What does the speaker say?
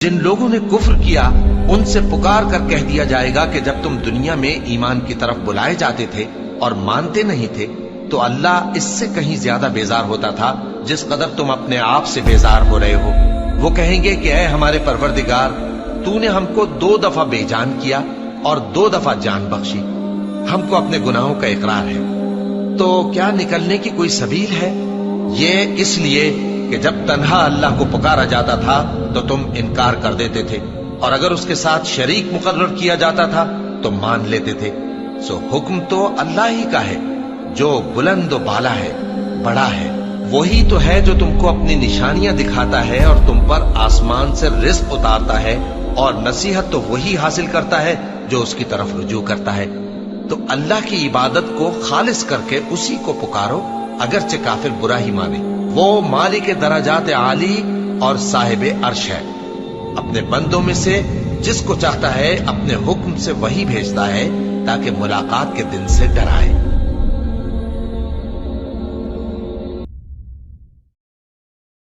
جن لوگوں نے کفر کیا ان سے پکار کر کہہ دیا جائے گا کہ جب تم دنیا میں ایمان کی طرف بلائے جاتے تھے اور مانتے نہیں تھے تو اللہ اس سے کہیں زیادہ بیزار ہوتا تھا جس قدر تم اپنے آپ سے بیزار ہو رہے ہو۔ وہ کہیں گے کہ اے ہمارے پروردگار، تو نے ہم کو 2 دفعہ بے جان کیا اور 2 دفعہ جان بخشی، ہم کو اپنے گناہوں کا اقرار ہے، تو کیا نکلنے کی کوئی سبیل ہے؟ یہ اس لیے کہ جب تنہا اللہ کو پکارا جاتا تھا تو تم انکار کر دیتے تھے، اور اگر اس کے ساتھ شریک مقرر کیا جاتا تھا تو مان لیتے تھے۔ سو حکم تو اللہ ہی کا ہے جو بلند و بالا ہے، بڑا ہے۔ وہی تو ہے جو تم کو اپنی نشانیاں دکھاتا ہے اور تم پر آسمان سے رزق اتارتا ہے، اور نصیحت تو وہی حاصل کرتا ہے جو اس کی طرف رجوع کرتا ہے۔ تو اللہ کی عبادت کو خالص کر کے اسی کو پکارو، اگرچہ کافر برا ہی مانے۔ وہ مالک درجات عالی اور صاحب عرش ہے، اپنے بندوں میں سے جس کو چاہتا ہے اپنے حکم سے وہی بھیجتا ہے تاکہ ملاقات کے دن سے ڈرائے۔